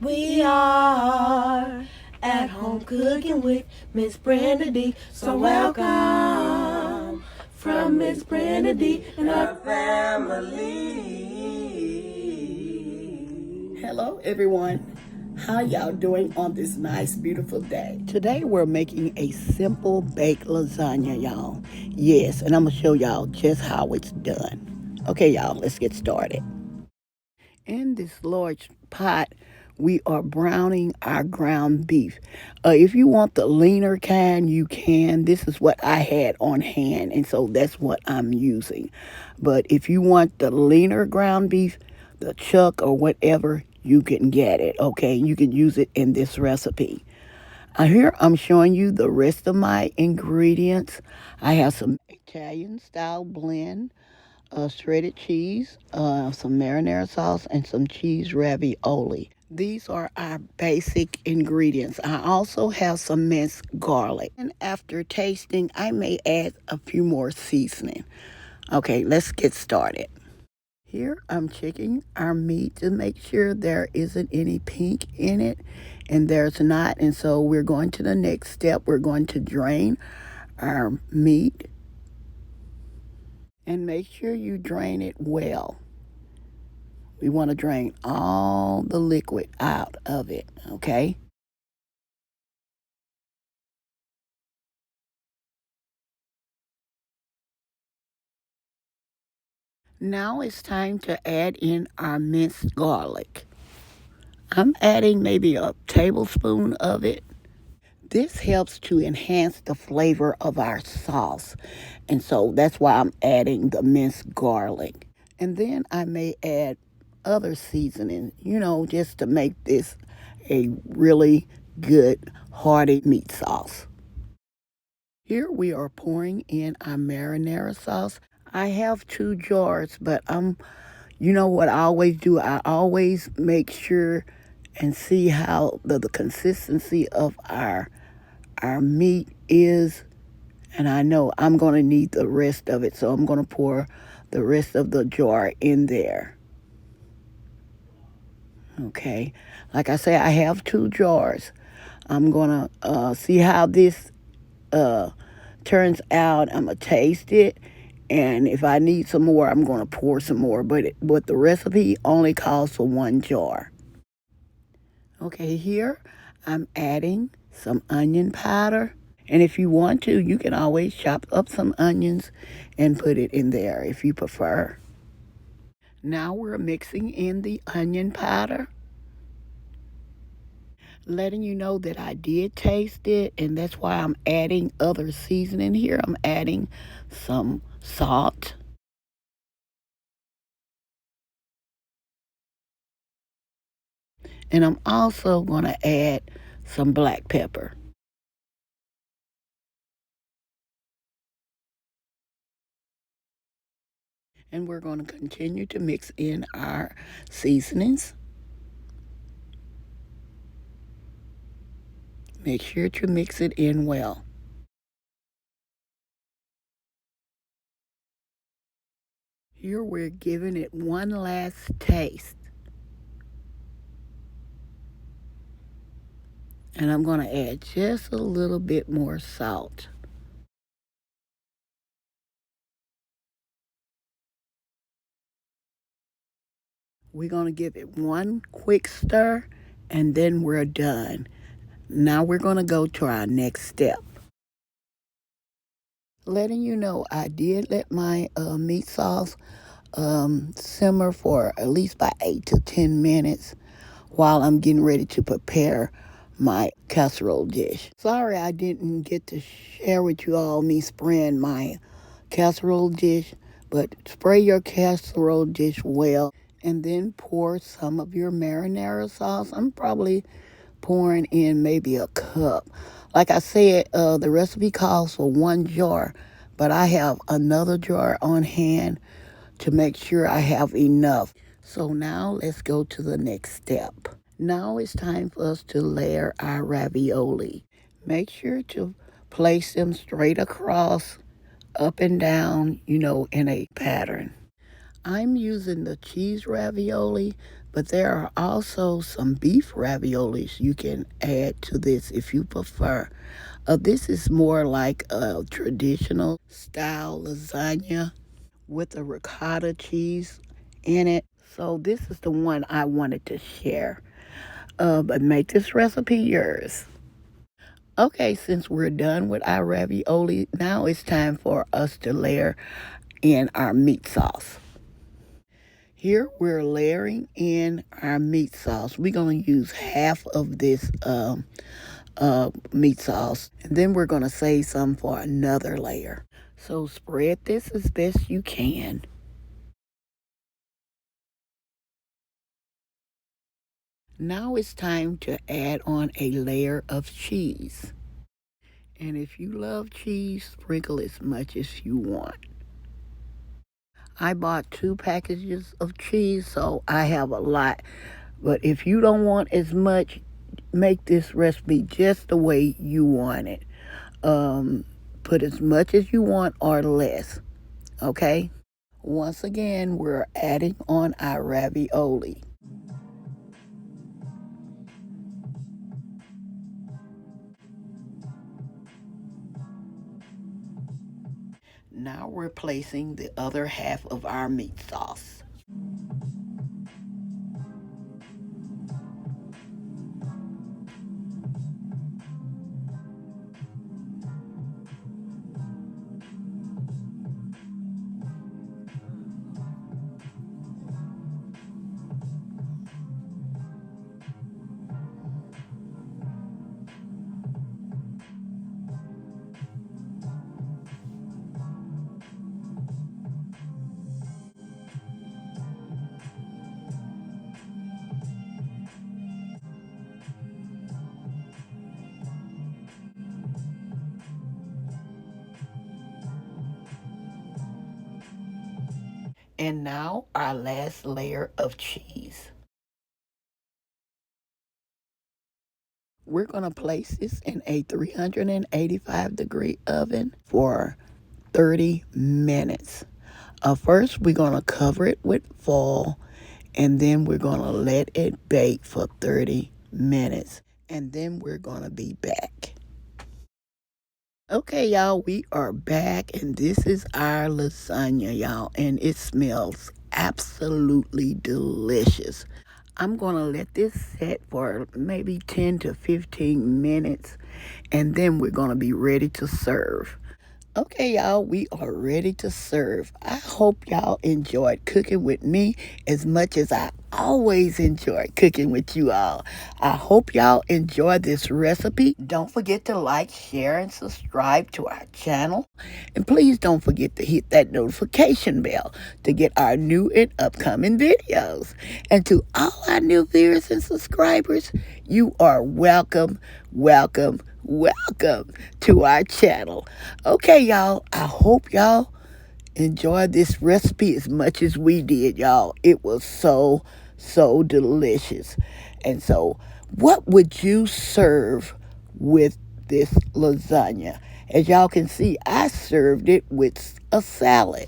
We are at home cooking with Miss Brenda D. So welcome from Miss Brenda D and her family. Hello everyone. How y'all doing on this nice beautiful day? Today we're making a simple baked lasagna, y'all. Yes, and I'm gonna show y'all just how it's done. Okay, y'all, let's get started. In this large pot, we are browning our ground beef. If you want the leaner kind, you can. This is what I had on hand, and so that's what I'm using. But if you want the leaner ground beef, the chuck or whatever, you can get it, okay? You can use it in this recipe. Here I'm showing you the rest of my ingredients. I have some Italian style blend, shredded cheese, some marinara sauce, and some cheese ravioli. These are our basic ingredients. I also have some minced garlic. And after tasting, I may add a few more seasoning. Okay, let's get started. Here I'm checking our meat to make sure there isn't any pink in it, and there's not. And so we're going to the next step. We're going to drain our meat and make sure you drain it well. We want to drain all the liquid out of it, okay? Now it's time to add in our minced garlic. I'm adding maybe a tablespoon of it. This helps to enhance the flavor of our sauce, and so that's why I'm adding the minced garlic. And then I may add other seasoning, just to make this a really good, hearty meat sauce. Here we are pouring in our marinara sauce. I have 2 jars, but you know what I always do? I always make sure and see how the consistency of our meat is, and I know I'm going to need the rest of it, so I'm going to pour the rest of the jar in there. Okay, like I say, I have 2 jars. I'm going to see how this turns out. I'm going to taste it, and if I need some more, I'm going to pour some more, but the recipe only calls for 1 jar. Okay, here I'm adding some onion powder. And if you want to, you can always chop up some onions and put it in there if you prefer. Now we're mixing in the onion powder, letting you know that I did taste it, and that's why I'm adding other seasoning here. I'm adding some salt. And I'm also going to add some black pepper. And we're going to continue to mix in our seasonings. Make sure to mix it in well. Here we're giving it one last taste. And I'm going to add just a little bit more salt. We're going to give it one quick stir, and then we're done. Now we're going to go to our next step. Letting you know, I did let my meat sauce simmer for at least by 8 to 10 minutes while I'm getting ready to prepare my casserole dish. Sorry I didn't get to share with you all me spraying my casserole dish, but spray your casserole dish well and then pour some of your marinara sauce. I'm probably pouring in maybe a cup. Like I said, the recipe calls for 1 jar, but I have another jar on hand to make sure I have enough. So now let's go to the next step. Now it's time for us to layer our ravioli. Make sure to place them straight across, up and down, in a pattern. I'm using the cheese ravioli, but there are also some beef raviolis you can add to this if you prefer. This is more like a traditional style lasagna with a ricotta cheese in it. So this is the one I wanted to share. But make this recipe yours. Okay, since we're done with our ravioli, now it's time for us to layer in our meat sauce. Here we're layering in our meat sauce. We're going to use half of this meat sauce, and then we're going to save some for another layer. So spread this as best you can. Now it's time to add on a layer of cheese. And if you love cheese, sprinkle as much as you want. I bought 2 packages of cheese, so I have a lot. But if you don't want as much, make this recipe just the way you want it. Put as much as you want or less, okay? Once again, we're adding on our ravioli. Now we're placing the other half of our meat sauce. And now our last layer of cheese. We're going to place this in a 385-degree oven for 30 minutes. First, we're going to cover it with foil, and then we're going to let it bake for 30 minutes. And then we're going to be back. Okay, y'all, we are back, and this is our lasagna, y'all, and it smells absolutely delicious. I'm going to let this set for maybe 10 to 15 minutes, and then we're going to be ready to serve. Okay, y'all, we are ready to serve. I hope y'all enjoyed cooking with me as much as I always enjoy cooking with you all. I hope y'all enjoy this recipe. Don't forget to like, share, and subscribe to our channel. And please don't forget to hit that notification bell to get our new and upcoming videos. And to all our new viewers and subscribers, you are welcome, welcome, welcome to our channel. Okay, y'all, I hope y'all enjoyed this recipe as much as we did, y'all. It was so delicious. And so, what would you serve with this lasagna? As y'all can see, I served it with a salad.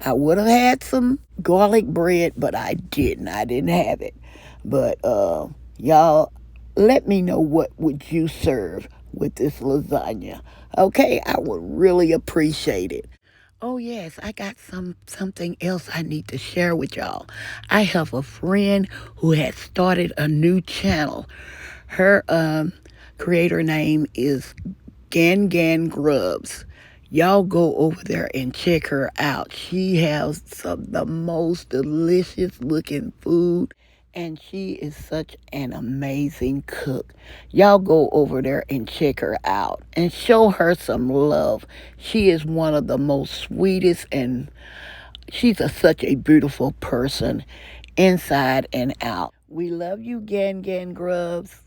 I would have had some garlic bread, but I didn't. I didn't have it. But y'all, let me know what would you serve with this lasagna. Okay, I would really appreciate it. Oh yes, I got something else I need to share with y'all. I have a friend who has started a new channel. Her creator name is Gan Grubs. Y'all go over there and check her out. She has some of the most delicious looking food, and she is such an amazing cook. Y'all go over there and check her out and show her some love. She is one of the most sweetest, and she's such a beautiful person inside and out. We love you, Gan Grubs.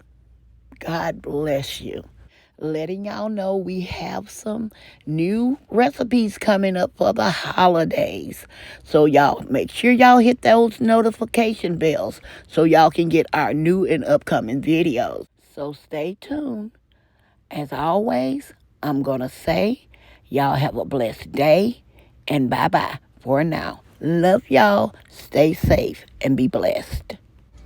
God bless you. Letting y'all know we have some new recipes coming up for the holidays. So y'all make sure y'all hit those notification bells so y'all can get our new and upcoming videos. So stay tuned. As always, I'm going to say y'all have a blessed day, and bye-bye for now. Love y'all. Stay safe and be blessed.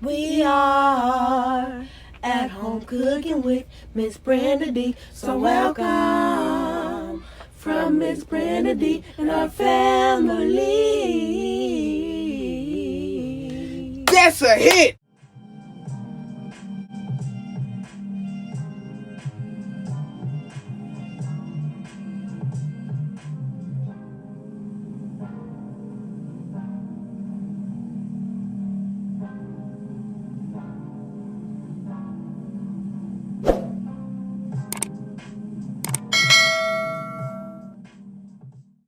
We are at home cooking with Miss Brenda D. So welcome from Miss Brenda D and our family. That's a hit.